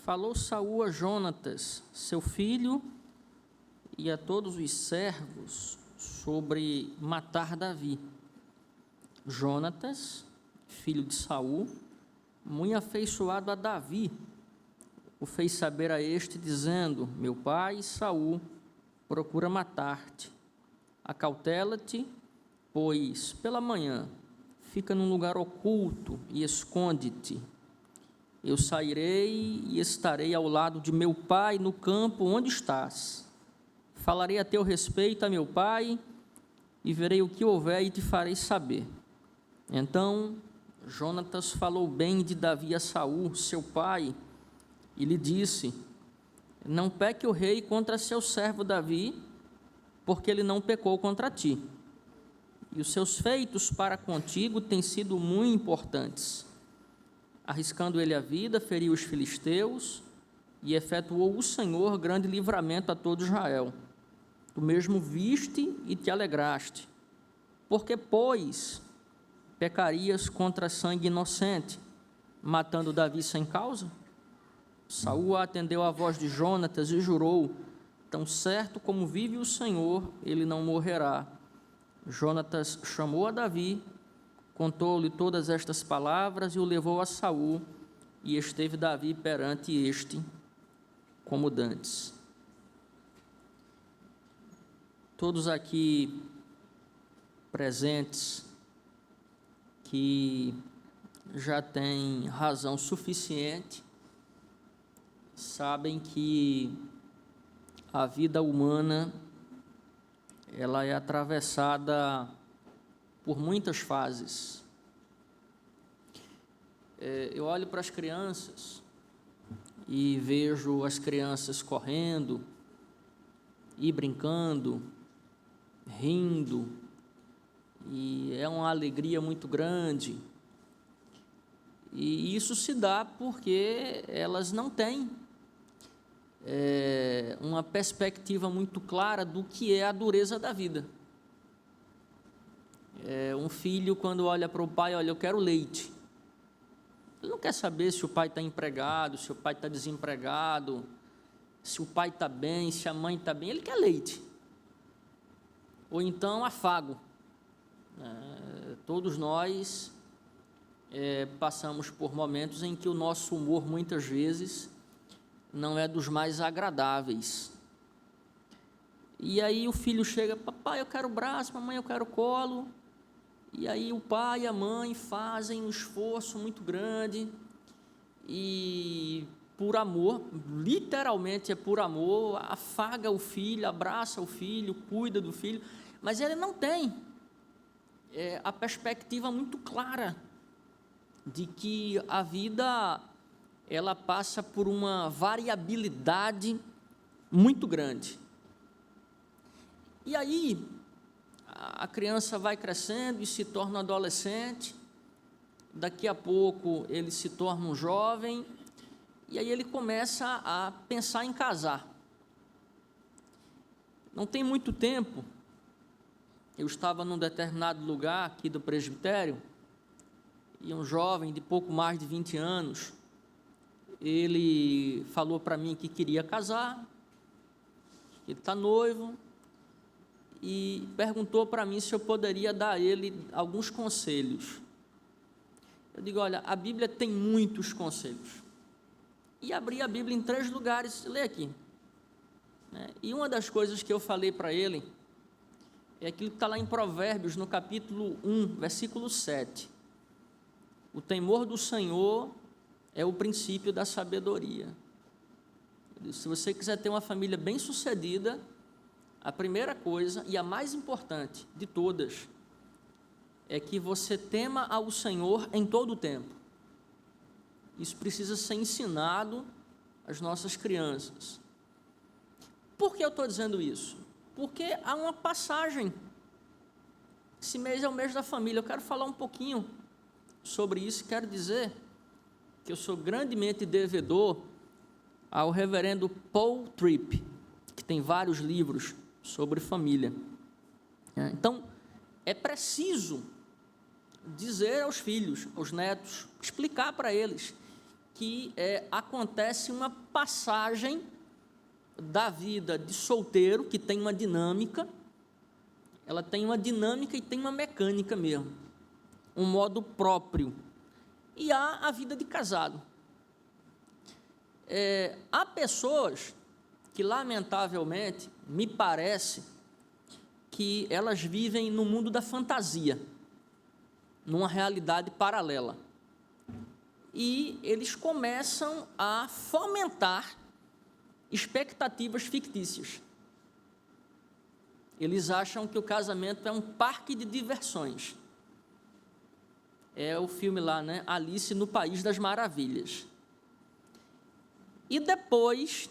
falou Saul a Jonatas, seu filho, e a todos os servos sobre matar Davi. Jonatas, filho de Saul, muito afeiçoado a Davi, o fez saber a este, dizendo: meu pai Saul procura matar-te. Acautela-te, pois pela manhã fica num lugar oculto e esconde-te. Eu sairei e estarei ao lado de meu pai no campo onde estás. Falarei a teu respeito a meu pai e verei o que houver e te farei saber. Então Jonatas falou bem de Davi a Saul, seu pai, e lhe disse: não peque o rei contra seu servo Davi, porque ele não pecou contra ti. E os seus feitos para contigo têm sido muito importantes. Arriscando ele a vida, feriu os filisteus e efetuou o Senhor grande livramento a todo Israel. Tu mesmo viste e te alegraste. Porque, pois, pecarias contra sangue inocente, matando Davi sem causa? Saul atendeu à voz de Jonatas e jurou: tão certo como vive o Senhor, ele não morrerá. Jonatas chamou a Davi, contou-lhe todas estas palavras e o levou a Saul, e esteve Davi perante este como dantes. Todos aqui presentes que já têm razão suficiente sabem que a vida humana ela é atravessada por muitas fases. Eu olho para as crianças e vejo as crianças correndo e brincando, rindo, e é uma alegria muito grande. E isso se dá porque elas não têm uma perspectiva muito clara do que é a dureza da vida. Um filho, quando olha para o pai, olha, eu quero leite. Ele não quer saber se o pai está empregado, se o pai está desempregado, se o pai está bem, se a mãe está bem, ele quer leite. Ou então afago. Todos nós passamos por momentos em que o nosso humor, muitas vezes, não é dos mais agradáveis. E aí o filho chega: papai, eu quero braço, mamãe, eu quero colo. E aí o pai e a mãe fazem um esforço muito grande e, por amor, literalmente é por amor, afaga o filho, abraça o filho, cuida do filho, mas ele não tem a perspectiva muito clara de que a vida ela passa por uma variabilidade muito grande. E aí a criança vai crescendo e se torna um adolescente, daqui a pouco ele se torna um jovem, e aí ele começa a pensar em casar. Não tem muito tempo, eu estava num determinado lugar aqui do presbitério, e um jovem de pouco mais de 20 anos, ele falou para mim que queria casar, ele está noivo, e perguntou para mim se eu poderia dar a ele alguns conselhos. Eu digo: olha, a Bíblia tem muitos conselhos. E abri a Bíblia em 3 lugares, lê aqui. E uma das coisas que eu falei para ele é aquilo que está lá em Provérbios, no capítulo 1, versículo 7. O temor do Senhor é o princípio da sabedoria. Se você quiser ter uma família bem-sucedida, a primeira coisa e a mais importante de todas é que você tema ao Senhor em todo o tempo. Isso precisa ser ensinado às nossas crianças. Por que eu estou dizendo isso? Porque há uma passagem. Esse mês é o mês da família. Eu quero falar um pouquinho sobre isso. Quero dizer que eu sou grandemente devedor ao reverendo Paul Tripp, que tem vários livros sobre família. Então, é preciso dizer aos filhos, aos netos, explicar para eles que acontece uma passagem da vida de solteiro, que tem uma dinâmica, ela tem uma dinâmica e tem uma mecânica mesmo, um modo próprio, e há a vida de casado. Há pessoas que, lamentavelmente, me parece que elas vivem no mundo da fantasia, numa realidade paralela, e eles começam a fomentar expectativas fictícias. Eles acham que o casamento é um parque de diversões. É o filme lá, né? Alice no País das Maravilhas. E depois,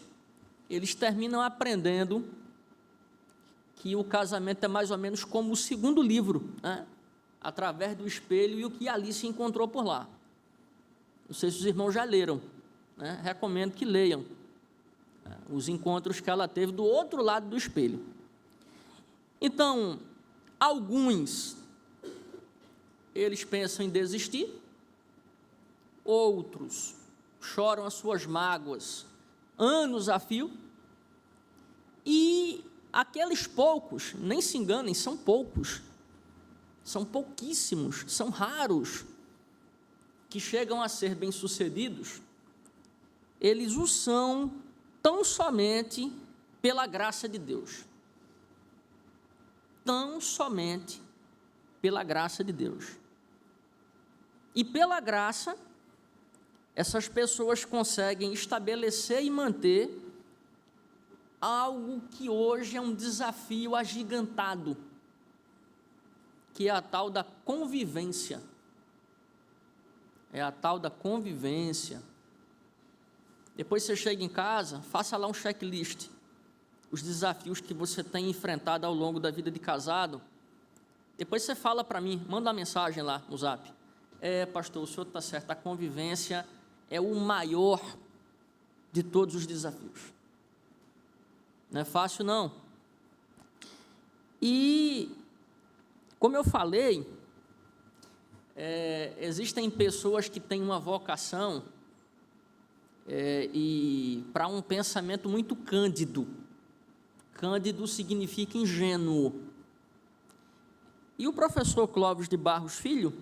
eles terminam aprendendo que o casamento é mais ou menos como o segundo livro, né? Através do espelho e o que Alice encontrou por lá. Não sei se os irmãos já leram, né? Recomendo que leiam os encontros que ela teve do outro lado do espelho. Então, alguns, eles pensam em desistir, outros choram as suas mágoas anos a fio, e aqueles poucos, nem se enganem, são poucos, são pouquíssimos, são raros, que chegam a ser bem-sucedidos, eles o são tão somente pela graça de Deus. Tão somente pela graça de Deus. E pela graça, essas pessoas conseguem estabelecer e manter algo que hoje é um desafio agigantado, que é a tal da convivência. É a tal da convivência. Depois você chega em casa, faça lá um checklist, os desafios que você tem enfrentado ao longo da vida de casado. Depois você fala para mim, manda uma mensagem lá no Zap. Pastor, o senhor está certo, a convivência é o maior de todos os desafios. Não é fácil, não. E, como eu falei, existem pessoas que têm uma vocação e para um pensamento muito cândido. Cândido significa ingênuo. E o professor Clóvis de Barros Filho,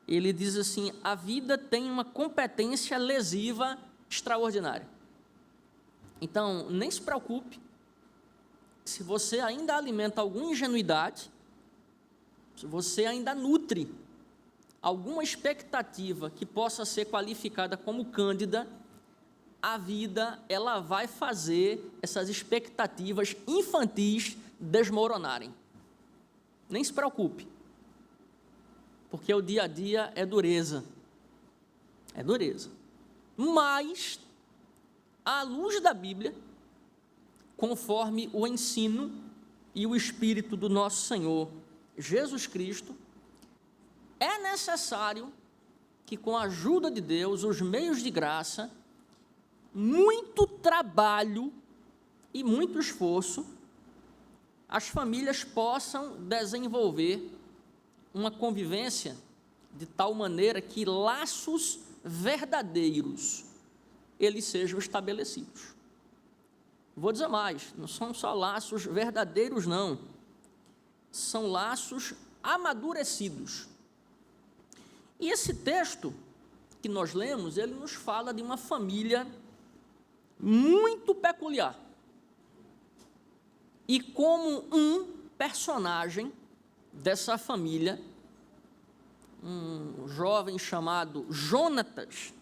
ele diz assim: a vida tem uma competência lesiva extraordinária. Então, nem se preocupe, se você ainda alimenta alguma ingenuidade, se você ainda nutre alguma expectativa que possa ser qualificada como cândida, a vida, ela vai fazer essas expectativas infantis desmoronarem. Nem se preocupe, porque o dia a dia é dureza. É dureza. Mas, à luz da Bíblia, conforme o ensino e o Espírito do nosso Senhor Jesus Cristo, é necessário que, com a ajuda de Deus, os meios de graça, muito trabalho e muito esforço, as famílias possam desenvolver uma convivência de tal maneira que laços verdadeiros eles sejam estabelecidos. Vou dizer mais, não são só laços verdadeiros, não. São laços amadurecidos. E esse texto que nós lemos, ele nos fala de uma família muito peculiar. E como um personagem dessa família, um jovem chamado Jonatas,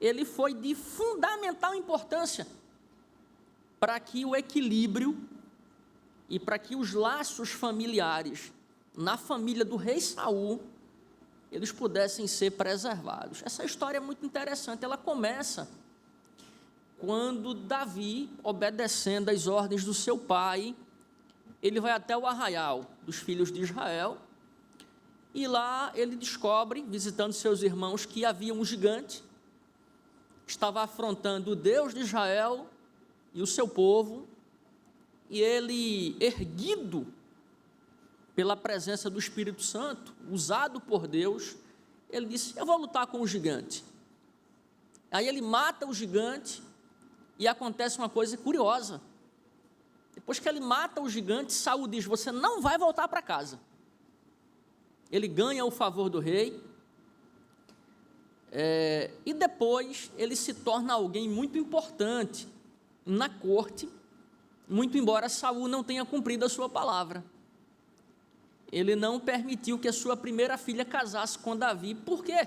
ele foi de fundamental importância para que o equilíbrio e para que os laços familiares na família do rei Saul, eles pudessem ser preservados. Essa história é muito interessante, ela começa quando Davi, obedecendo às ordens do seu pai, ele vai até o arraial dos filhos de Israel, e lá ele descobre, visitando seus irmãos, que havia um gigante que estava afrontando o Deus de Israel e o seu povo, e ele, erguido pela presença do Espírito Santo, usado por Deus, Ele disse: eu vou lutar com o gigante. Aí ele mata o gigante e acontece uma coisa curiosa. Depois que ele mata o gigante, Saul diz: você não vai voltar para casa. Ele ganha o favor do rei, e depois ele se torna alguém muito importante na corte, muito embora Saul não tenha cumprido a sua palavra. Ele não permitiu que a sua primeira filha casasse com Davi. Por quê?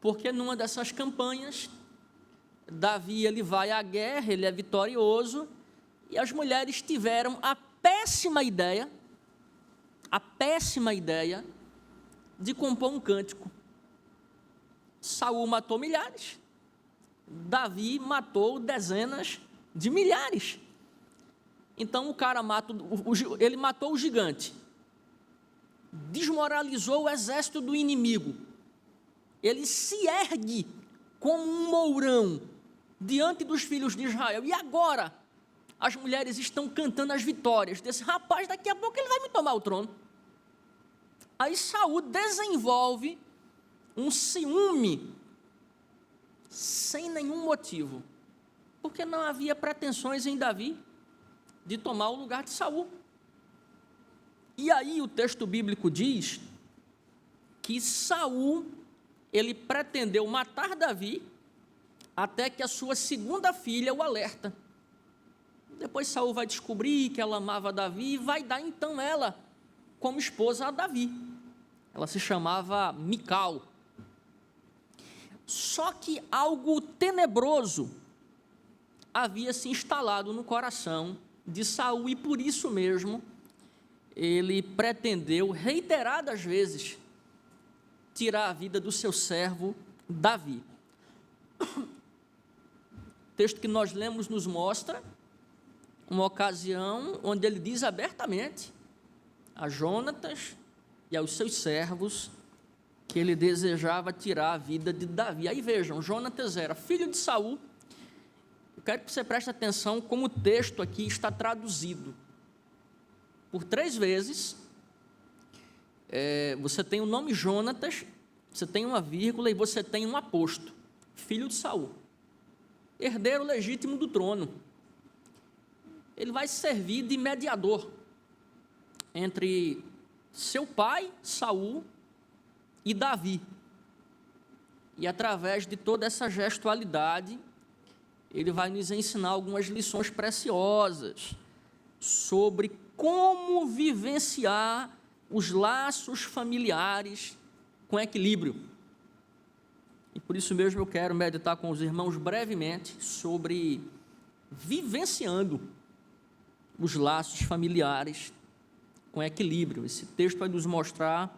Porque numa dessas campanhas, Davi ele vai à guerra, ele é vitorioso, e as mulheres tiveram a péssima ideia de compor um cântico. Saul matou milhares, Davi matou dezenas de milhares. Então o cara ele matou o gigante, desmoralizou o exército do inimigo, ele se ergue como um mourão diante dos filhos de Israel, e agora as mulheres estão cantando as vitórias desse rapaz, daqui a pouco ele vai me tomar o trono. Aí Saul desenvolve um ciúme sem nenhum motivo, porque não havia pretensões em Davi de tomar o lugar de Saul. E aí o texto bíblico diz que Saul, ele pretendeu matar Davi até que a sua segunda filha o alerta. Depois Saul vai descobrir que ela amava Davi e vai dar então ela como esposa a Davi. Ela se chamava Mical. Só que algo tenebroso havia se instalado no coração de Saul, e por isso mesmo ele pretendeu reiteradas vezes tirar a vida do seu servo Davi. O texto que nós lemos nos mostra uma ocasião onde ele diz abertamente a Jonatas e aos seus servos que ele desejava tirar a vida de Davi. Aí vejam, Jonatas era filho de Saul. Eu quero que você preste atenção como o texto aqui está traduzido. Por 3 vezes, você tem o nome Jonatas, você tem uma vírgula e você tem um aposto, filho de Saul, herdeiro legítimo do trono. Ele vai servir de mediador entre seu pai, Saul, e Davi. E através de toda essa gestualidade, ele vai nos ensinar algumas lições preciosas sobre como vivenciar os laços familiares com equilíbrio. E por isso mesmo eu quero meditar com os irmãos brevemente sobre vivenciando os laços familiares com equilíbrio. Esse texto vai nos mostrar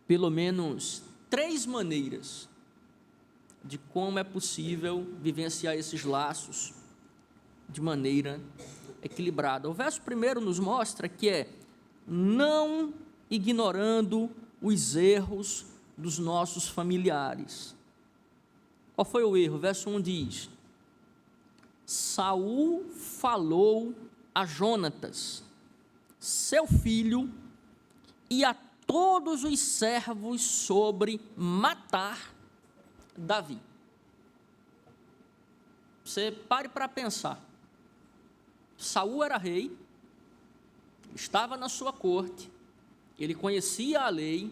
pelo menos 3 maneiras de como é possível vivenciar esses laços de maneira equilibrada. O verso 1 nos mostra que é não ignorando os erros dos nossos familiares. Qual foi o erro? O verso 1 diz: Saul falou a Jonatas, seu filho, e a todos os servos sobre matar Davi. Você pare para pensar. Saul era rei, estava na sua corte, ele conhecia a lei.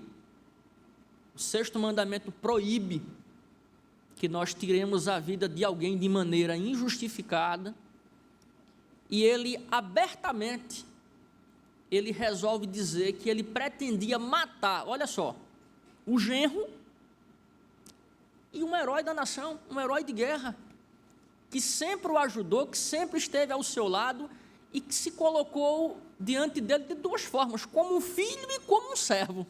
O 6º mandamento proíbe que nós tiremos a vida de alguém de maneira injustificada, e ele abertamente, ele resolve dizer que ele pretendia matar, olha só, o genro e um herói da nação, um herói de guerra, que sempre o ajudou, que sempre esteve ao seu lado e que se colocou diante dele de 2 formas, como um filho e como um servo.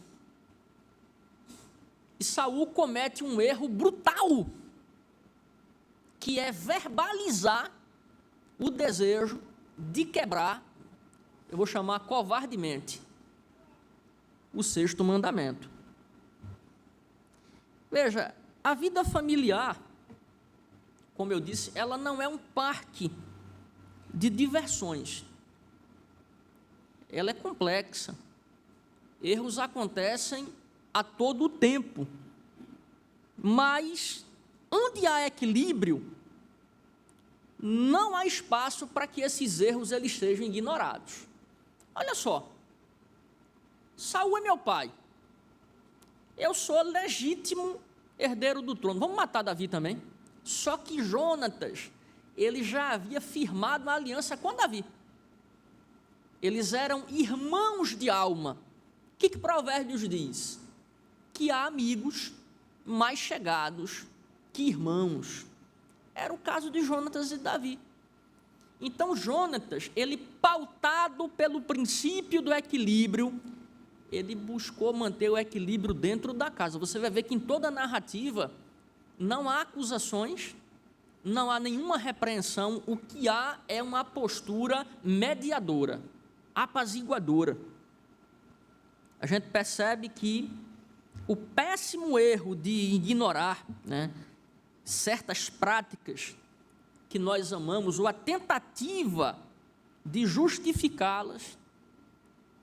E Saul comete um erro brutal, que é verbalizar o desejo de quebrar, eu vou chamar covardemente, o 6º mandamento. Veja, a vida familiar, como eu disse, ela não é um parque de diversões. Ela é complexa. Erros acontecem a todo tempo. Mas, onde há equilíbrio, não há espaço para que esses erros eles sejam ignorados. Olha só, Saul é meu pai, eu sou legítimo herdeiro do trono, vamos matar Davi também? Só que Jonatas, ele já havia firmado uma aliança com Davi, eles eram irmãos de alma. O que Provérbios diz? Que há amigos mais chegados que irmãos. Era o caso de Jonatas e Davi. Então, Jonatas, ele pautado pelo princípio do equilíbrio, ele buscou manter o equilíbrio dentro da casa. Você vai ver que em toda a narrativa não há acusações, não há nenhuma repreensão, o que há é uma postura mediadora, apaziguadora. A gente percebe que o péssimo erro de ignorar, certas práticas que nós amamos, ou a tentativa de justificá-las,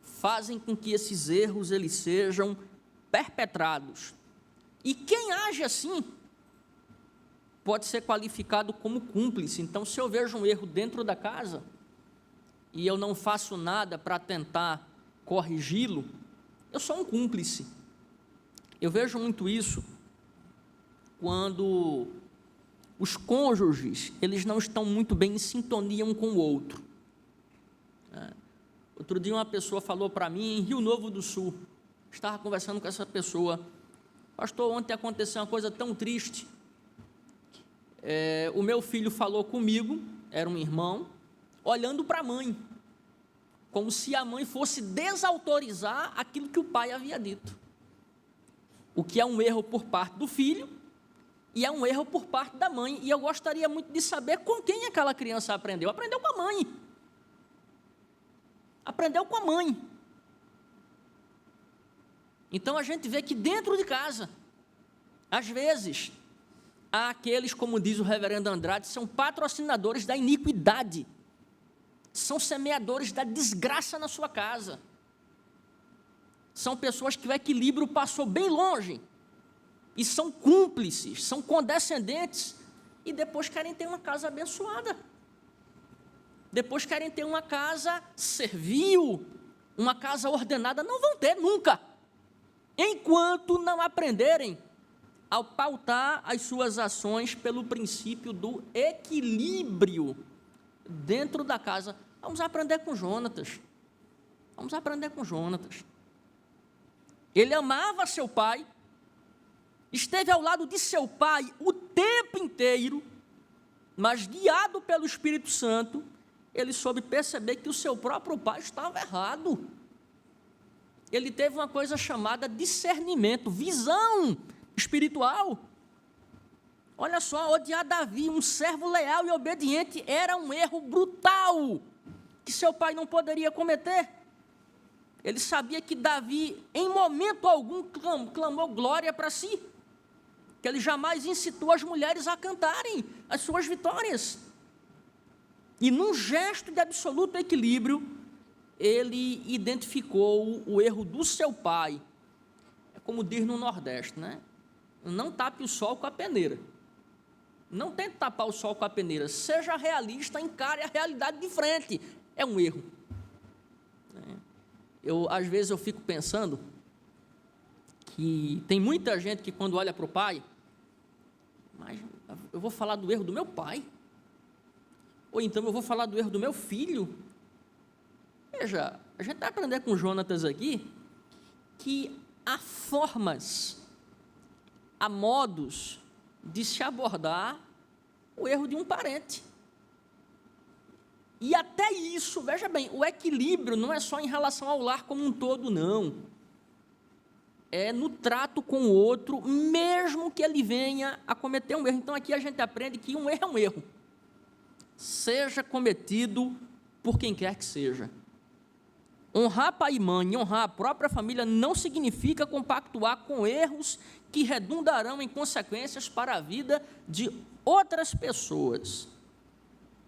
fazem com que esses erros eles sejam perpetrados. E quem age assim pode ser qualificado como cúmplice. Então, se eu vejo um erro dentro da casa e eu não faço nada para tentar corrigi-lo, eu sou um cúmplice. Eu vejo muito isso quando os cônjuges, eles não estão muito bem em sintonia um com o outro. Outro dia uma pessoa falou para mim, em Rio Novo do Sul, estava conversando com essa pessoa, pastor, ontem aconteceu uma coisa tão triste, o meu filho falou comigo, era um irmão, olhando para a mãe, como se a mãe fosse desautorizar aquilo que o pai havia dito, o que é um erro por parte do filho, e é um erro por parte da mãe, e eu gostaria muito de saber com quem aquela criança aprendeu. Aprendeu com a mãe. Aprendeu com a mãe. Então, a gente vê que dentro de casa, às vezes, há aqueles, como diz o reverendo Andrade, são patrocinadores da iniquidade, são semeadores da desgraça na sua casa, são pessoas que o equilíbrio passou bem longe, e são cúmplices, são condescendentes, e depois querem ter uma casa abençoada, depois querem ter uma casa servil, uma casa ordenada. Não vão ter nunca, enquanto não aprenderem a pautar as suas ações pelo princípio do equilíbrio dentro da casa. Vamos aprender com Jonatas, vamos aprender com Jonatas. Ele amava seu pai, esteve ao lado de seu pai o tempo inteiro, mas guiado pelo Espírito Santo, ele soube perceber que o seu próprio pai estava errado. Ele teve uma coisa chamada discernimento, visão espiritual. Olha só, odiar Davi, um servo leal e obediente, era um erro brutal, que seu pai não poderia cometer. Ele sabia que Davi, em momento algum, clamou glória para si, que ele jamais incitou as mulheres a cantarem as suas vitórias. E num gesto de absoluto equilíbrio, ele identificou o erro do seu pai. É como diz no Nordeste, Não tape o sol com a peneira. Não tente tapar o sol com a peneira. Seja realista, encare a realidade de frente. É um erro. Às vezes eu fico pensando que tem muita gente que quando olha para o pai, mas eu vou falar do erro do meu pai, ou então eu vou falar do erro do meu filho. Veja, a gente vai aprender com Jonatas aqui, que há formas, há modos de se abordar o erro de um parente. E até isso, veja bem, o equilíbrio não é só em relação ao lar como um todo, não. É no trato com o outro, mesmo que ele venha a cometer um erro. Então, aqui a gente aprende que um erro é um erro, seja cometido por quem quer que seja. Honrar pai e mãe, honrar a própria família, não significa compactuar com erros que redundarão em consequências para a vida de outras pessoas.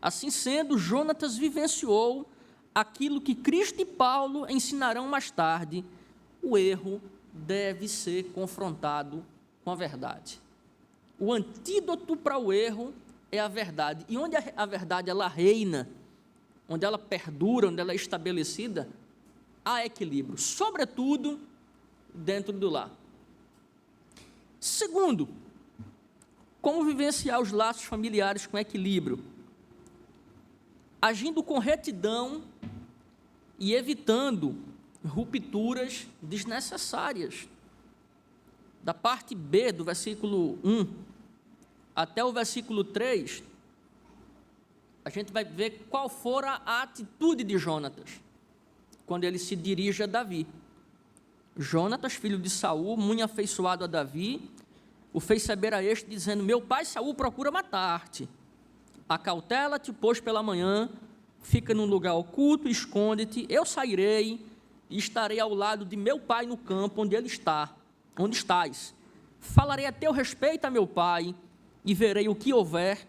Assim sendo, Jonatas vivenciou aquilo que Cristo e Paulo ensinarão mais tarde, o erro deve ser confrontado com a verdade. O antídoto para o erro é a verdade. E onde a verdade ela reina, onde ela perdura, onde ela é estabelecida, há equilíbrio, sobretudo dentro do lar. Segundo, como vivenciar os laços familiares com equilíbrio? Agindo com retidão e evitando rupturas desnecessárias. Da parte B do versículo 1 até o versículo 3, a gente vai ver qual fora a atitude de Jonatas, quando ele se dirige a Davi. Jonatas, filho de Saul, muito afeiçoado a Davi, o fez saber a este, dizendo: meu pai Saul procura matar-te. Acautela-te, pois, pela manhã, fica num lugar oculto, esconde-te, eu sairei e estarei ao lado de meu pai no campo onde ele está, onde estás. Falarei a teu respeito a meu pai, e verei o que houver,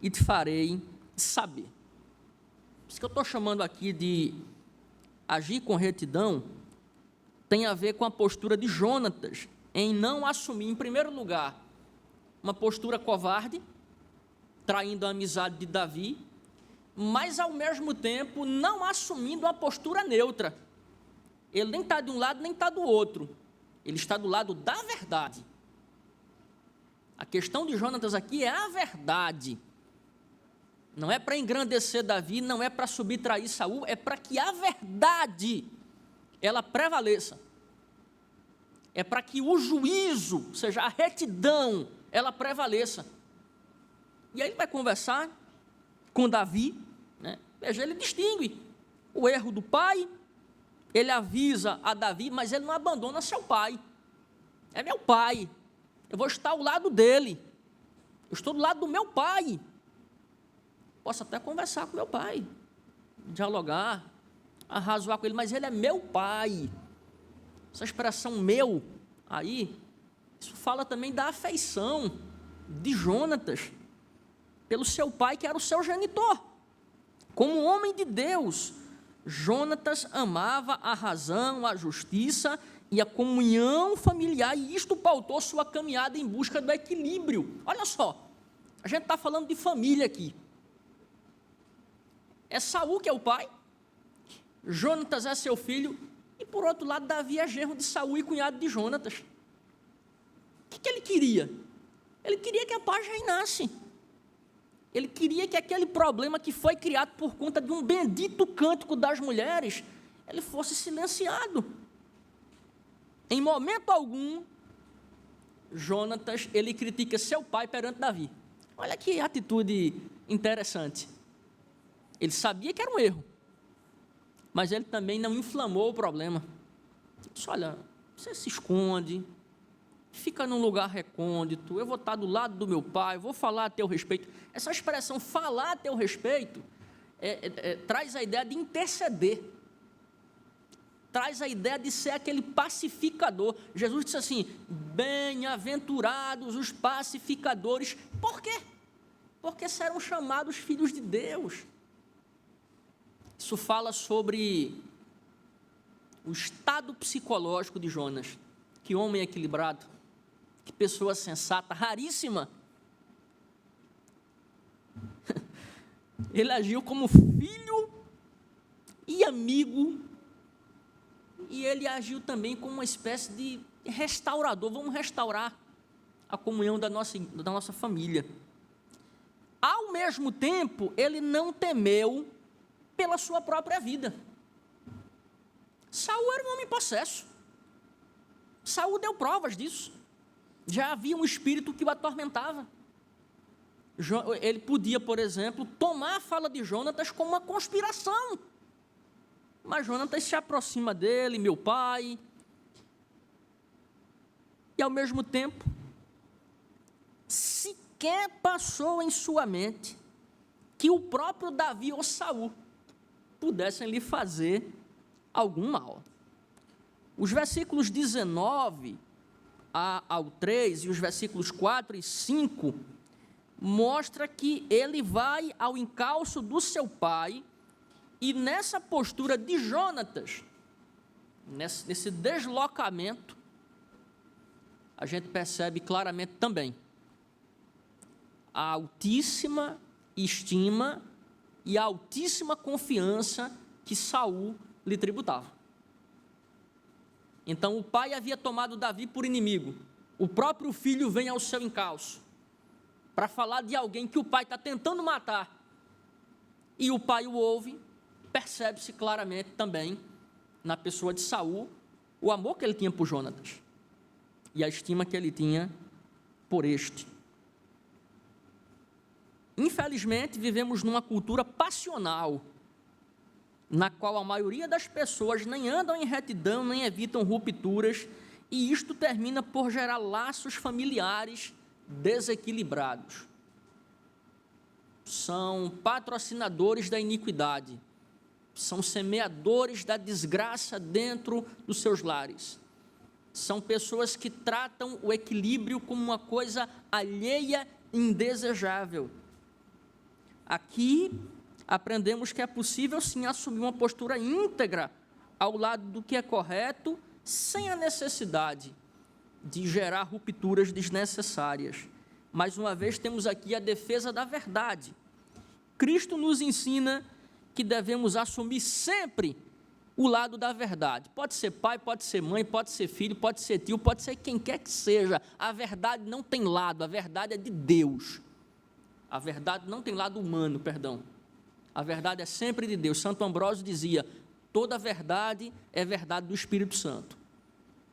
e te farei saber. Isso que eu estou chamando aqui de agir com retidão, tem a ver com a postura de Jonatas, em não assumir, em primeiro lugar, uma postura covarde, traindo a amizade de Davi, mas, ao mesmo tempo, não assumindo uma postura neutra. Ele nem está de um lado, nem está do outro. Ele está do lado da verdade. A questão de Jonatas aqui é a verdade. Não é para engrandecer Davi, não é para subtrair Saul, é para que a verdade, ela prevaleça. É para que o juízo, ou seja, a retidão, ela prevaleça. E aí ele vai conversar com Davi, né? Veja, ele distingue o erro do pai, ele avisa a Davi, mas ele não abandona seu pai. É meu pai, eu vou estar ao lado dele, eu estou do lado do meu pai. Posso até conversar com meu pai, dialogar, arrazoar com ele, mas ele é meu pai. Essa expressão meu, aí, isso fala também da afeição de Jonatas pelo seu pai, que era o seu genitor. Como homem de Deus, Jonatas amava a razão, a justiça e a comunhão familiar, e isto pautou sua caminhada em busca do equilíbrio. Olha só, a gente está falando de família aqui. É Saul que é o pai, Jonatas é seu filho, e por outro lado, Davi é genro de Saul e cunhado de Jonatas. O que ele queria? Ele queria que a paz reinasse. Ele queria que aquele problema que foi criado por conta de um bendito cântico das mulheres, ele fosse silenciado. Em momento algum, Jonatas, ele critica seu pai perante Davi. Olha que atitude interessante. Ele sabia que era um erro, mas ele também não inflamou o problema. Ele disse: olha, você se esconde, fica num lugar recôndito, eu vou estar do lado do meu pai, vou falar a teu respeito. Essa expressão, falar a teu respeito, traz a ideia de interceder, traz a ideia de ser aquele pacificador. Jesus disse assim: bem-aventurados os pacificadores. Por quê? Porque serão chamados filhos de Deus. Isso fala sobre o estado psicológico de Jonas. Que homem equilibrado, que pessoa sensata, raríssima. Ele agiu como filho e amigo, e ele agiu também como uma espécie de restaurador. Vamos restaurar a comunhão da nossa família. Ao mesmo tempo, ele não temeu pela sua própria vida. Saul era um homem possesso. Saul deu provas disso. Já havia um espírito que o atormentava. Ele podia, por exemplo, tomar a fala de Jonatas como uma conspiração. Mas Jonatas se aproxima dele, meu pai, e ao mesmo tempo, sequer passou em sua mente que o próprio Davi ou Saul pudessem lhe fazer algum mal. Os versículos 19 ao 3 e os versículos 4 e 5 mostra que ele vai ao encalço do seu pai, e nessa postura de Jonatas, nesse deslocamento, a gente percebe claramente também a altíssima estima e a altíssima confiança que Saul lhe tributava. Então, o pai havia tomado Davi por inimigo. O próprio filho vem ao seu encalço para falar de alguém que o pai está tentando matar. E o pai o ouve, percebe-se claramente também, na pessoa de Saul, o amor que ele tinha por Jonatas e a estima que ele tinha por este. Infelizmente, vivemos numa cultura passional, na qual a maioria das pessoas nem andam em retidão, nem evitam rupturas, e isto termina por gerar laços familiares desequilibrados. São patrocinadores da iniquidade, são semeadores da desgraça dentro dos seus lares. São pessoas que tratam o equilíbrio como uma coisa alheia e indesejável. Aqui aprendemos que é possível sim assumir uma postura íntegra ao lado do que é correto, sem a necessidade de gerar rupturas desnecessárias. Mais uma vez, temos aqui a defesa da verdade. Cristo nos ensina que devemos assumir sempre o lado da verdade. Pode ser pai, pode ser mãe, pode ser filho, pode ser tio, pode ser quem quer que seja. A verdade não tem lado, a verdade é de Deus. A verdade não tem lado humano, perdão. A verdade é sempre de Deus. Santo Ambrósio dizia, toda verdade é verdade do Espírito Santo.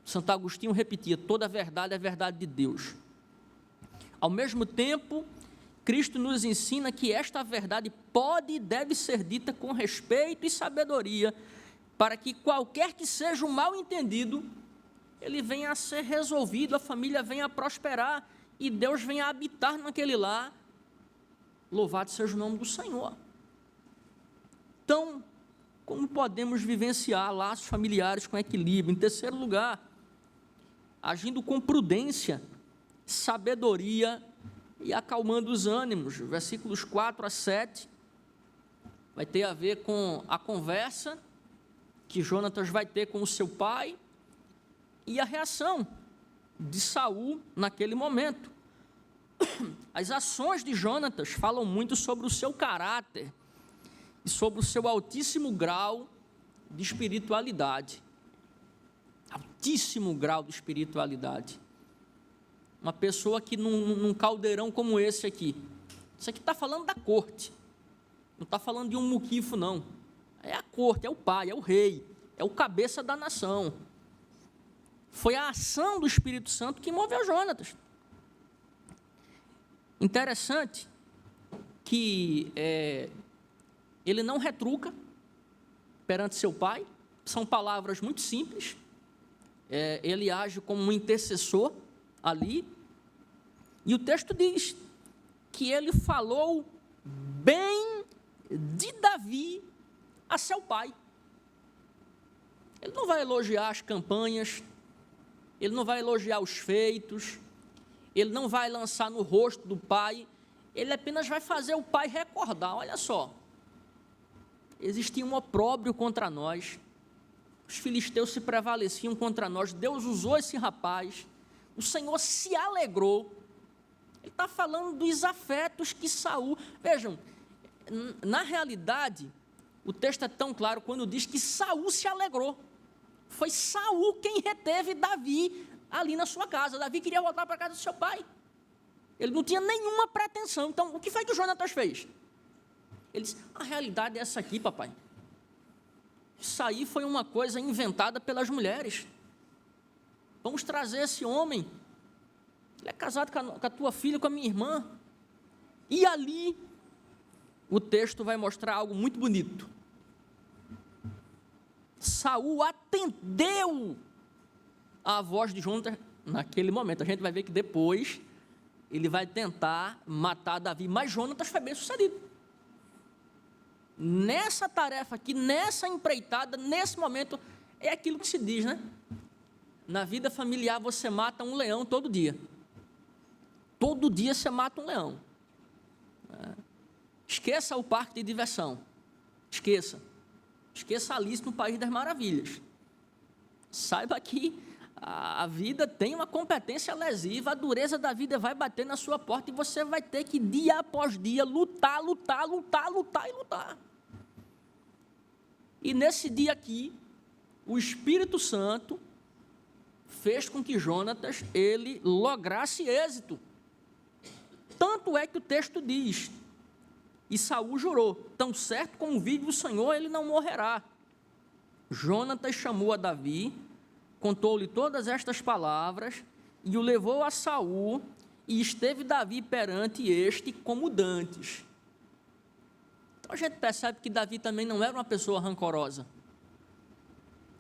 Santo Agostinho repetia, toda verdade é verdade de Deus. Ao mesmo tempo, Cristo nos ensina que esta verdade pode e deve ser dita com respeito e sabedoria, para que qualquer que seja o mal entendido, ele venha a ser resolvido, a família venha a prosperar e Deus venha a habitar naquele lar. Louvado seja o nome do Senhor. Então, como podemos vivenciar laços familiares com equilíbrio? Em terceiro lugar, agindo com prudência, sabedoria e acalmando os ânimos. Versículos 4 a 7, vai ter a ver com a conversa que Jonatas vai ter com o seu pai e a reação de Saul naquele momento. As ações de Jonatas falam muito sobre o seu caráter e sobre o seu altíssimo grau de espiritualidade. Altíssimo grau de espiritualidade. Uma pessoa que num caldeirão como esse aqui, isso aqui está falando da corte, não está falando de um muquifo não, é a corte, é o pai, é o rei, é o cabeça da nação. Foi a ação do Espírito Santo que moveu Jonatas. Interessante que ele não retruca perante seu pai, são palavras muito simples, ele age como um intercessor ali, e o texto diz que ele falou bem de Davi a seu pai. Ele não vai elogiar as campanhas, ele não vai elogiar os feitos, ele não vai lançar no rosto do pai, ele apenas vai fazer o pai recordar, olha só, existia um opróbrio contra nós, os filisteus se prevaleciam contra nós, Deus usou esse rapaz, o Senhor se alegrou. Ele está falando dos afetos que Saul... Vejam, na realidade, o texto é tão claro quando diz que Saul se alegrou. Foi Saul quem reteve Davi ali na sua casa. Davi queria voltar para a casa do seu pai. Ele não tinha nenhuma pretensão. Então, o que foi que o Jonatas fez? Ele disse, a realidade é essa aqui, papai. Isso aí foi uma coisa inventada pelas mulheres. Vamos trazer esse homem. Ele é casado com a tua filha, com a minha irmã. E ali, o texto vai mostrar algo muito bonito. Saul atendeu à voz de Jonatas naquele momento. A gente vai ver que depois ele vai tentar matar Davi, mas Jonatas foi bem sucedido. Nessa tarefa aqui, nessa empreitada, nesse momento, é aquilo que se diz, né? Na vida familiar você mata um leão todo dia. Todo dia você mata um leão. Esqueça o parque de diversão. Esqueça. Esqueça Alice no País das Maravilhas. Saiba que A vida tem uma competência lesiva, a dureza da vida vai bater na sua porta e você vai ter que, dia após dia, lutar. E nesse dia aqui, o Espírito Santo fez com que Jonatas, ele lograsse êxito. Tanto é que o texto diz, e Saul jurou, tão certo como vive o Senhor, ele não morrerá. Jonatas chamou a Davi, contou-lhe todas estas palavras, e o levou a Saul, e esteve Davi perante este como dantes. Então a gente percebe que Davi também não era uma pessoa rancorosa.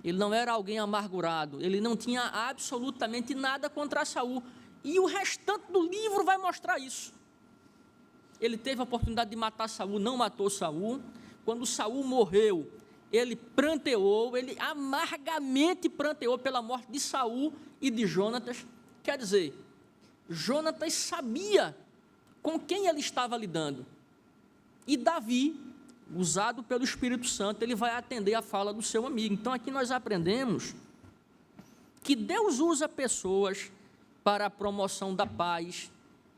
Ele não era alguém amargurado, ele não tinha absolutamente nada contra Saul. E o restante do livro vai mostrar isso. Ele teve a oportunidade de matar Saul, não matou Saul. Quando Saul morreu, ele pranteou, ele amargamente pranteou pela morte de Saul e de Jonatas. Quer dizer, Jonatas sabia com quem ele estava lidando. E Davi, usado pelo Espírito Santo, ele vai atender a fala do seu amigo. Então, aqui nós aprendemos que Deus usa pessoas para a promoção da paz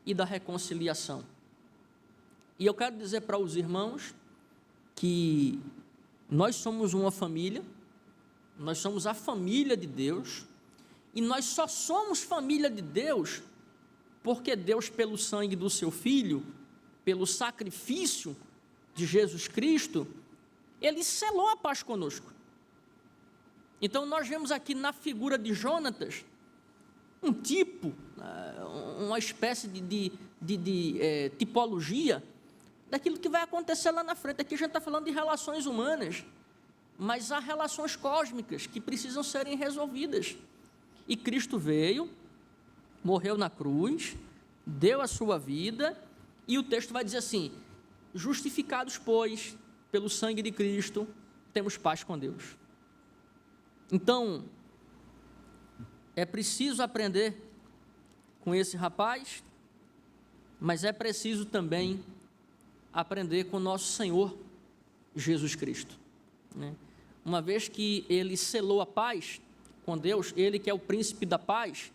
e da reconciliação. E eu quero dizer para os irmãos que nós somos uma família, nós somos a família de Deus, e nós só somos família de Deus porque Deus, pelo sangue do seu Filho, pelo sacrifício de Jesus Cristo, ele selou a paz conosco. Então, nós vemos aqui na figura de Jonatas, um tipo, uma espécie de tipologia daquilo que vai acontecer lá na frente. Aqui a gente está falando de relações humanas, mas há relações cósmicas que precisam serem resolvidas. E Cristo veio, morreu na cruz, deu a sua vida, e o texto vai dizer assim: justificados, pois, pelo sangue de Cristo, temos paz com Deus. Então, é preciso aprender com esse rapaz, mas é preciso também aprender com o nosso Senhor Jesus Cristo, né? Uma vez que ele selou a paz com Deus, ele que é o príncipe da paz,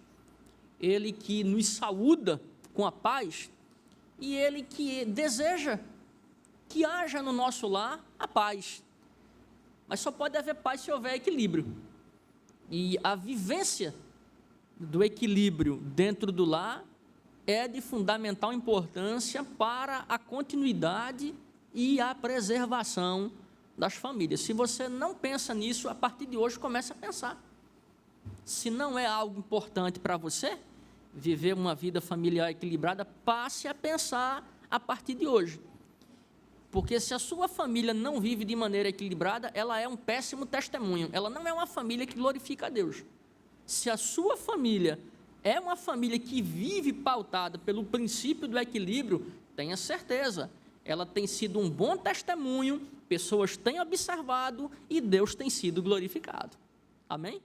ele que nos saúda com a paz, e ele que deseja que haja no nosso lar a paz. Mas só pode haver paz se houver equilíbrio. E a vivência do equilíbrio dentro do lar é de fundamental importância para a continuidade e a preservação das famílias. Se você não pensa nisso, a partir de hoje comece a pensar. Se não é algo importante para você, viver uma vida familiar equilibrada, passe a pensar a partir de hoje. Porque se a sua família não vive de maneira equilibrada, ela é um péssimo testemunho. Ela não é uma família que glorifica a Deus. Se a sua família é uma família que vive pautada pelo princípio do equilíbrio, tenha certeza, ela tem sido um bom testemunho, pessoas têm observado e Deus tem sido glorificado. Amém?